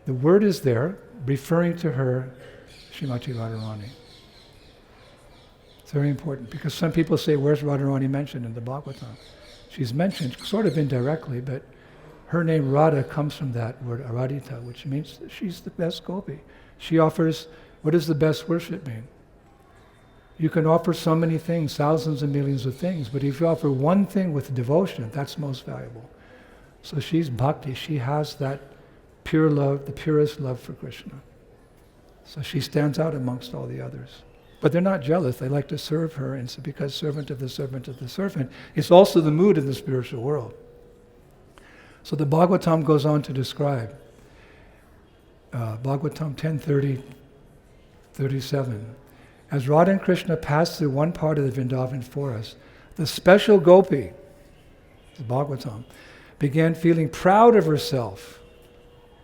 The word is there, referring to her, Srimati Radharani. It's very important, because some people say, where's Radharani mentioned in the Bhagavatam? She's mentioned sort of indirectly, but her name Radha comes from that word Aradita, which means that she's the best gopi. She offers, what does the best worship mean? You can offer so many things, thousands and millions of things, but if you offer one thing with devotion, that's most valuable. So she's bhakti, she has that pure love, the purest love for Krishna. So she stands out amongst all the others. But they're not jealous, they like to serve her, and so because servant of the servant of the servant, it's also the mood in the spiritual world. So the Bhagavatam goes on to describe, Bhagavatam 10:37. As Radha and Krishna passed through one part of the Vrindavan forest, the special gopi, the Bhagavatam, began feeling proud of herself.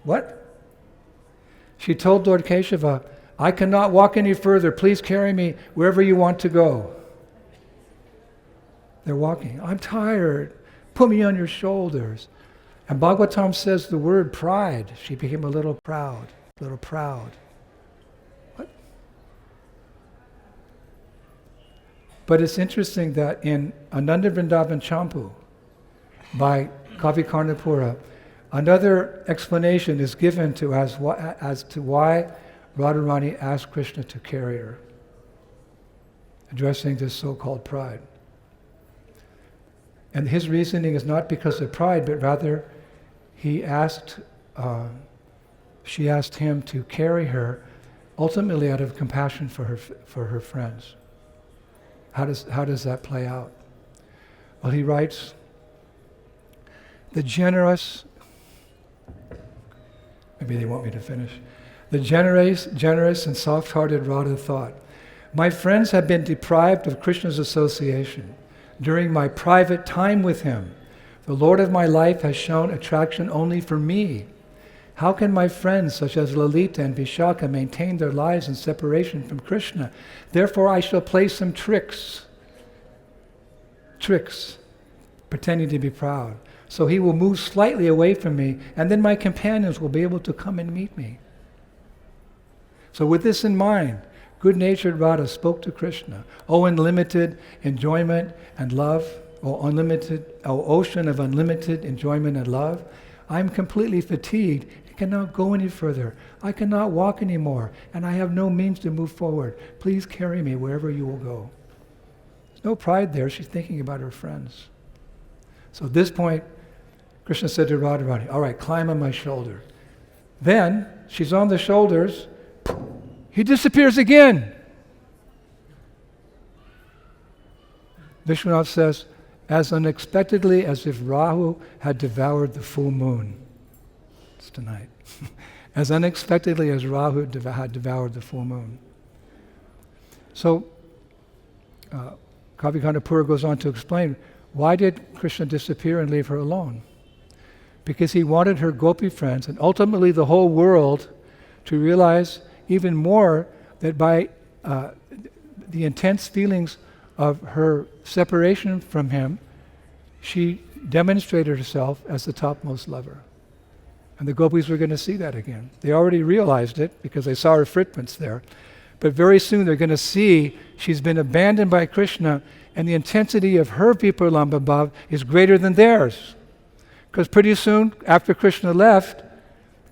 What? She told Lord Keshava, I cannot walk any further. Please carry me wherever you want to go. They're walking. I'm tired. Put me on your shoulders. And Bhagavatam says the word pride. She became a little proud. What? But it's interesting that in Ananda Vrindavan Champu, by Kavi Karnapura, another explanation is given to as to why Radharani asked Krishna to carry her, addressing this so-called pride. And his reasoning is not because of pride, but rather she asked him to carry her, ultimately out of compassion for her friends. How does that play out? Well, he writes, the generous, maybe they want me to finish. The generous and soft-hearted Radha thought, my friends have been deprived of Krishna's association. During my private time with him, the Lord of my life has shown attraction only for me. How can my friends such as Lalita and Vishaka maintain their lives in separation from Krishna? Therefore I shall play some tricks, pretending to be proud. So he will move slightly away from me, and then my companions will be able to come and meet me. So with this in mind, good-natured Radha spoke to Krishna, O unlimited enjoyment and love, O ocean of unlimited enjoyment and love, I am completely fatigued and cannot go any further. I cannot walk anymore, and I have no means to move forward. Please carry me wherever you will go. There's no pride there. She's thinking about her friends. So at this point, Krishna said to Radharani, all right, climb on my shoulder. Then, she's on the shoulders, he disappears again. Vishwanath says, as unexpectedly as if Rahu had devoured the full moon. It's tonight. As unexpectedly as Rahu had devoured the full moon. So, Kavi Karnapura goes on to explain, Why did Krishna disappear and leave her alone? Because he wanted her gopi friends and ultimately the whole world to realize even more that by the intense feelings of her separation from him, she demonstrated herself as the topmost lover. And the gopis were going to see that again. They already realized it because they saw her footprints there. But very soon they're going to see she's been abandoned by Krishna, and the intensity of her Vipralambha bhav is greater than theirs. Because pretty soon, after Krishna left,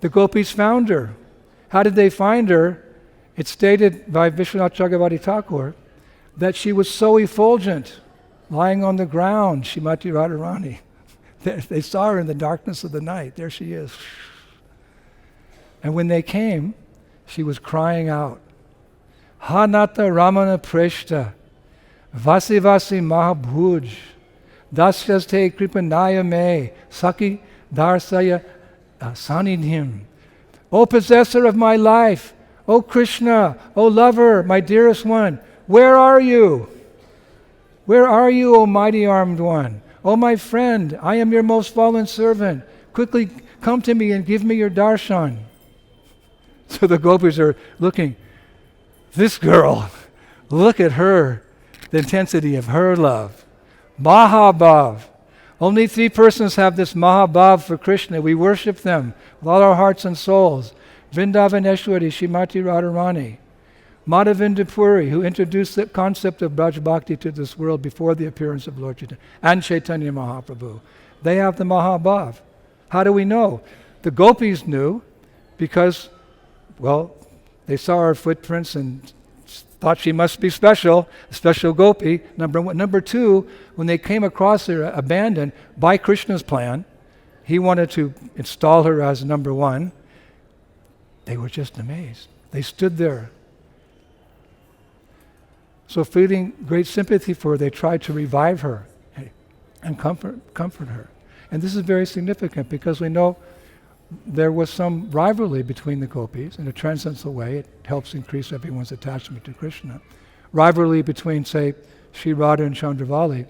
the gopis found her. How did they find her? It's stated by Vishwanath Chakravarti Thakur that she was so effulgent, lying on the ground, Shrimati Radharani. They saw her in the darkness of the night. There she is. And when they came, she was crying out, Hanata Ramana Preshta, Vasi Vasi Mahabhuj, Dasyaste Kripanaya Me, Saki Darsaya Sanidhim. O possessor of my life, O Krishna, O lover, my dearest one, where are you? Where are you, O mighty armed one? O my friend, I am your most fallen servant. Quickly come to me and give me your darshan. So the gopis are looking, this girl, look at her, the intensity of her love. Mahabhav. Only 3 persons have this Mahabhav for Krishna. We worship them with all our hearts and souls. Vrindavaneshwari, Shrimati Radharani. Madhavinda Puri, who introduced the concept of Braj Bhakti to this world before the appearance of Lord Chaitanya, and Chaitanya Mahaprabhu. They have the Mahabhav. How do we know? The gopis knew because, well, they saw her footprints and thought she must be special, a special gopi, number one. Number two, when they came across her abandoned by Krishna's plan, he wanted to install her as number one. They were just amazed. They stood there. So feeling great sympathy for her, they tried to revive her and comfort her. And this is very significant because we know there was some rivalry between the gopis in a transcendental way. It helps increase everyone's attachment to Krishna. Rivalry between, say, Sri Radha and Chandravali.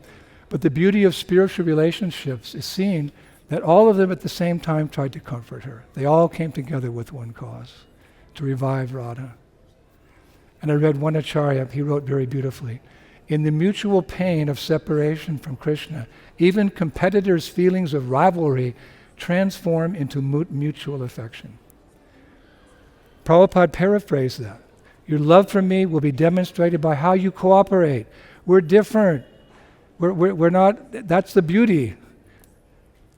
But the beauty of spiritual relationships is seen that all of them at the same time tried to comfort her. They all came together with one cause, to revive Radha. And I read one Acharya, he wrote very beautifully, in the mutual pain of separation from Krishna, even competitors' feelings of rivalry transform into mutual affection. Prabhupada paraphrased that. Your love for me will be demonstrated by how you cooperate. We're different. We're not, that's the beauty.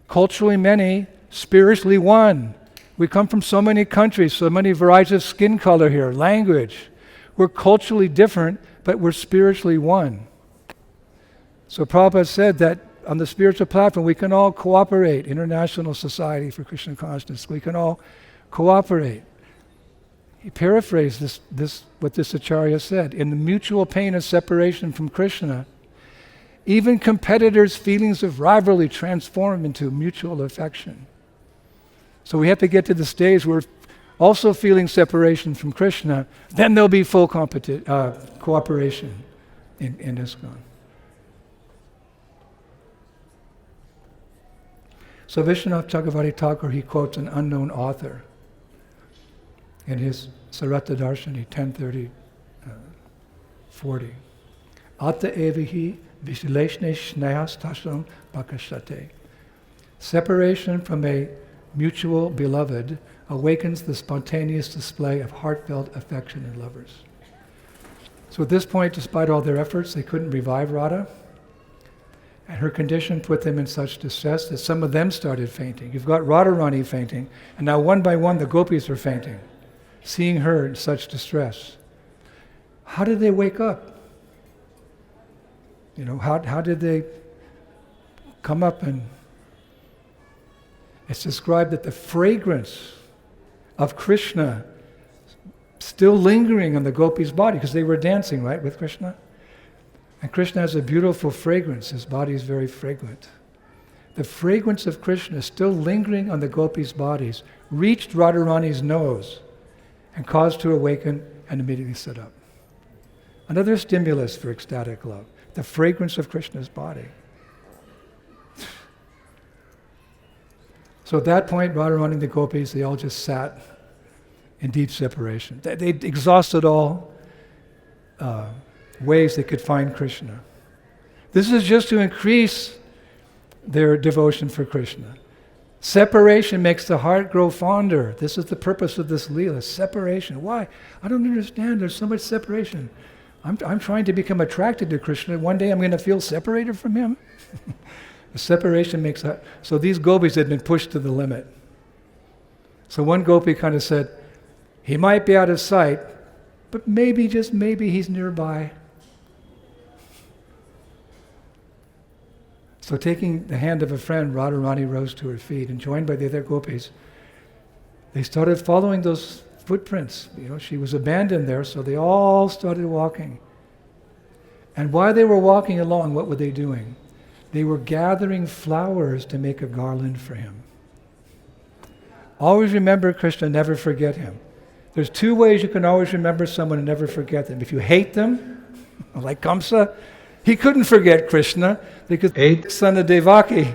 Culturally many, spiritually one. We come from so many countries, so many varieties of skin color here, language. We're culturally different, but we're spiritually one. So Prabhupada said that on the spiritual platform, we can all cooperate. International Society for Krishna Consciousness, we can all cooperate. He paraphrased this what this Acharya said. In the mutual pain of separation from Krishna, even competitors' feelings of rivalry transform into mutual affection. So we have to get to the stage where also feeling separation from Krishna, then there'll be full cooperation in ISKCON. So Vishwanath Chakravarti Thakur, he quotes an unknown author in his Sarata Darshani 10:30-40. Atta evahi visleshne snehas tasam pakashate. Separation from a mutual beloved awakens the spontaneous display of heartfelt affection in lovers. So at this point, despite all their efforts, they couldn't revive Radha. And her condition put them in such distress that some of them started fainting. You've got Radharani fainting, and now one by one the gopis are fainting, seeing her in such distress. How did they wake up? How did they come up? And it's described that the fragrance of Krishna still lingering on the gopis' body, because they were dancing, right, with Krishna? And Krishna has a beautiful fragrance. His body is very fragrant. The fragrance of Krishna still lingering on the gopis' bodies reached Radharani's nose and caused her to awaken and immediately sit up. Another stimulus for ecstatic love, the fragrance of Krishna's body. So at that point, Radharani and the gopis, they all just sat in deep separation. They exhausted all ways they could find Krishna. This is just to increase their devotion for Krishna. Separation makes the heart grow fonder. This is the purpose of this Leela, separation. Why? I don't understand. There's so much separation. I'm trying to become attracted to Krishna. One day I'm going to feel separated from him. The separation makes that. So these gopis had been pushed to the limit. So one gopi kind of said, he might be out of sight, but maybe, just maybe, he's nearby. So taking the hand of a friend, Radharani rose to her feet, and joined by the other gopis, they started following those footprints. She was abandoned there, so they all started walking. And while they were walking along, what were they doing? They were gathering flowers to make a garland for him. Always remember Krishna, never forget him. There's two ways you can always remember someone and never forget them. If you hate them, like Kamsa, he couldn't forget Krishna because the son of Devaki,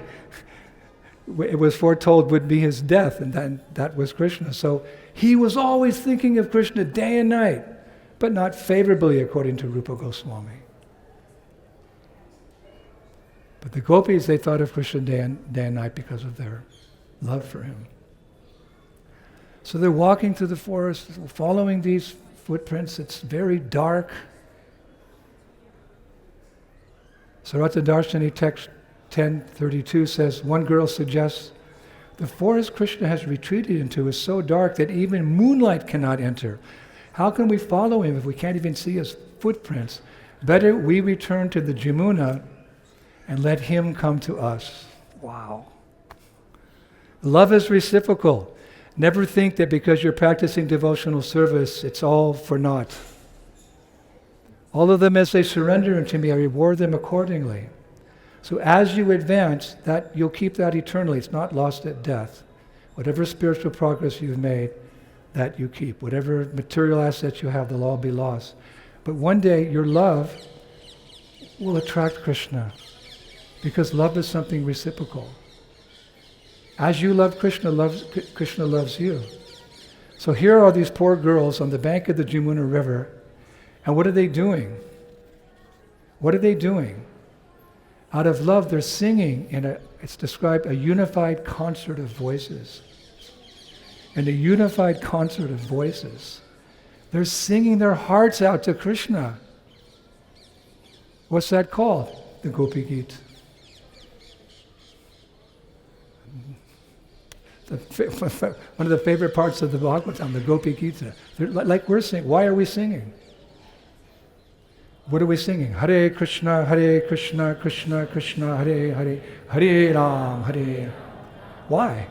it was foretold would be his death, and then that was Krishna. So he was always thinking of Krishna day and night, but not favorably according to Rupa Goswami. But the gopis, they thought of Krishna day and night because of their love for him. So they're walking through the forest, following these footprints. It's very dark. Sarata Darshani text 1032 says, one girl suggests, the forest Krishna has retreated into is so dark that even moonlight cannot enter. How can we follow him if we can't even see his footprints? Better we return to the Jamuna and let him come to us. Wow. Love is reciprocal. Never think that because you're practicing devotional service, it's all for naught. All of them, as they surrender unto me, I reward them accordingly. So as you advance, that you'll keep that eternally. It's not lost at death. Whatever spiritual progress you've made, that you keep. Whatever material assets you have, they'll all be lost. But one day, your love will attract Krishna, because love is something reciprocal. As you love Krishna loves you. So here are these poor girls on the bank of the Jamuna River, and what are they doing? What are they doing? Out of love, they're singing it's described, a unified concert of voices. And a unified concert of voices. They're singing their hearts out to Krishna. What's that called? The Gopi Gita. One of the favorite parts of the Bhagavatam, the Gopi Gita. Like we're singing. Why are we singing? What are we singing? Hare Krishna, Krishna Krishna, Hare Hare, Hare Ram, Hare. Why?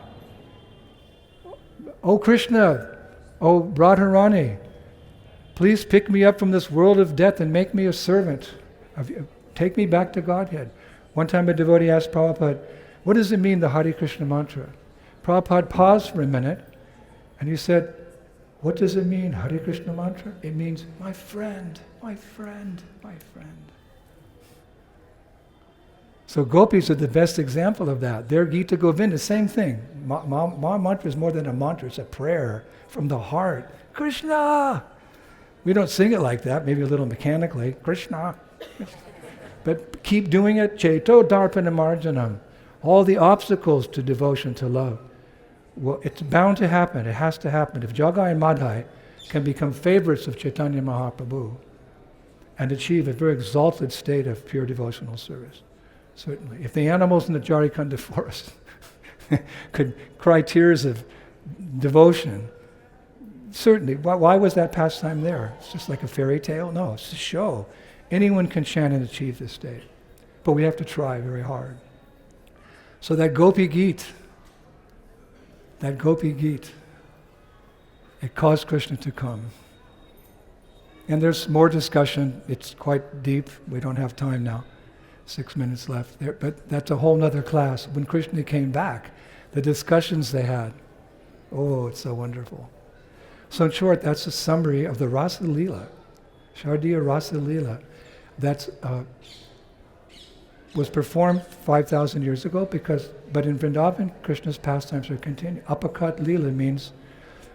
Oh Krishna, oh Radharani, please pick me up from this world of death and make me a servant of you. Take me back to Godhead. One time a devotee asked Prabhupada, what does it mean, the Hare Krishna mantra? Prabhupada paused for a minute and he said, what does it mean, Hare Krishna mantra? It means, my friend, my friend, my friend. So gopis are the best example of that. Their Gita Govinda, same thing. Ma mantra is more than a mantra, it's a prayer from the heart. Krishna! We don't sing it like that, maybe a little mechanically. Krishna. But keep doing it. Cheto darpana marjanam. All the obstacles to devotion, to love. Well, it's bound to happen. It has to happen. If Jagai and Madhai can become favorites of Chaitanya Mahaprabhu and achieve a very exalted state of pure devotional service, certainly. If the animals in the Jharikanda forest could cry tears of devotion, certainly. Why was that pastime there? It's just like a fairy tale? No, it's a show. Anyone can chant and achieve this state. But we have to try very hard. So that Gopi Gita, it caused Krishna to come. And there's more discussion. It's quite deep. We don't have time now. 6 minutes left there. But that's a whole other class. When Krishna came back, the discussions they had, oh, it's so wonderful. So in short, that's a summary of the Rasa Leela, Shardiya Rasa Leela. That's was performed 5,000 years ago but in Vrindavan, Krishna's pastimes are continuing. Apakat Leela means,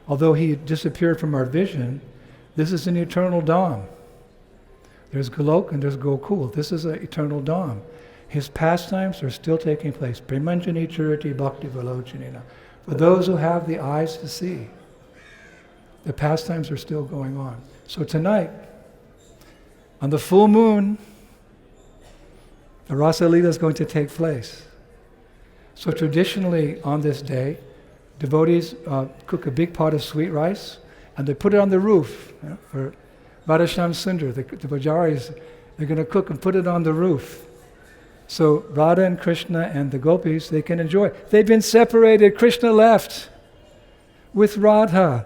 although he disappeared from our vision, this is an eternal Dham. There's Golok and there's Gokul. This is an eternal Dham. His pastimes are still taking place. Premanjani Chariti Bhakti Valochanina. For those who have the eyes to see, the pastimes are still going on. So tonight, on the full moon, the Rasa Leela is going to take place. So traditionally on this day, devotees cook a big pot of sweet rice and they put it on the roof. For Radhasham Sundar, the pujaris, they're going to cook and put it on the roof. So Radha and Krishna and the gopis, they can enjoy. They've been separated. Krishna left with Radha.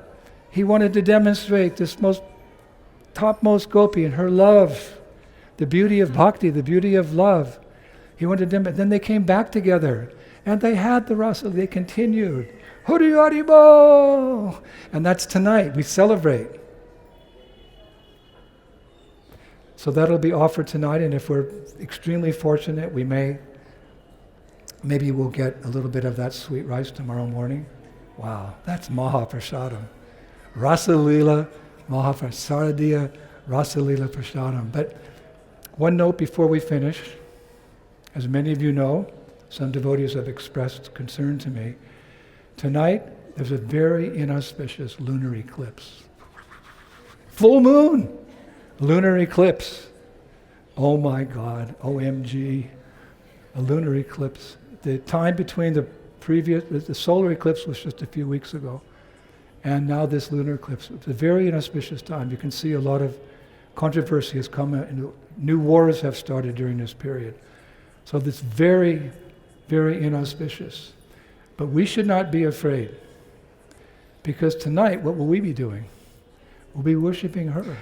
He wanted to demonstrate this topmost gopi and her love, the beauty of bhakti, the beauty of love. He wanted to demonstrate. Then they came back together and they had the rasa. They continued. Hari Hari Bo! And that's tonight. We celebrate. So that'll be offered tonight, and if we're extremely fortunate, maybe we'll get a little bit of that sweet rice tomorrow morning. Wow, that's Mahaprasadam. Rasa Leela, Mahaprasadiya, Rasa Leela Prasadam. But one note before we finish, as many of you know, some devotees have expressed concern to me. Tonight, there's a very inauspicious lunar eclipse. Full moon! Lunar eclipse. Oh my God, OMG, a lunar eclipse. The time between the solar eclipse was just a few weeks ago, and now this lunar eclipse. It's a very inauspicious time. You can see a lot of controversy has come out, and new wars have started during this period. So this very, very inauspicious. But we should not be afraid, because tonight, what will we be doing? We'll be worshiping her,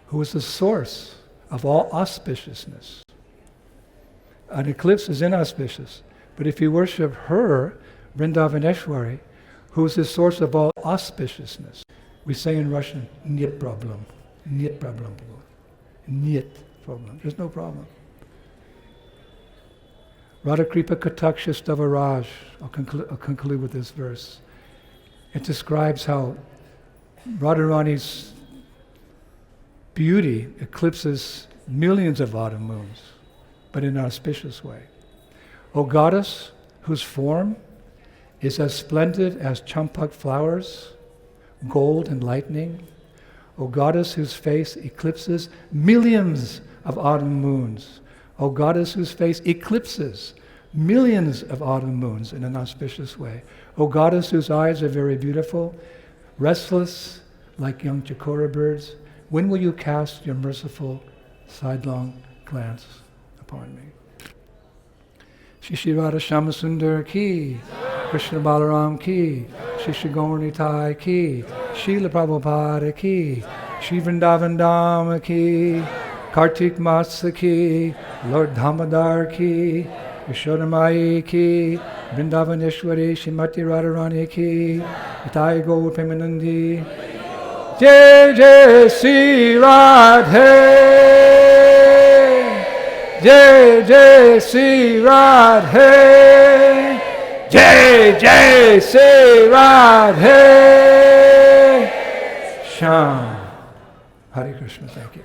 who is the source of all auspiciousness. An eclipse is inauspicious, but if you worship her, Vrindavaneshwari, who is the source of all auspiciousness, we say in Russian, "Niet problem, niet problem, niet problem." There's no problem. Radha Kripa Kataksha Stavaraj. I'll conclude with this verse. It describes how Radharani's beauty eclipses millions of autumn moons, but in an auspicious way. O goddess, whose form is as splendid as champak flowers, gold and lightning. O goddess, whose face eclipses millions of autumn moons. O goddess, whose face eclipses millions of autumn moons in an auspicious way. O goddess, whose eyes are very beautiful, restless like young chikora birds. When will you cast your merciful sidelong glance upon me? Shri Shri Radha Shama Sundar ki, Krishna Balaram ki, Shri Shri Gauranitai ki, Srila Prabhupada ki, Shri Vrindavan Dham ki, Kartik Masa ki, Lord Damodar ki, Yashodamai ki, Vrindavaneshwari Shrimati Radharani ki, Itai Gaur Premanandi. Jai Jai Sri Radhe, Jai Jai Sri Radhe, Jai Jai Sri Radhe. Sham. Hare Krishna, thank you.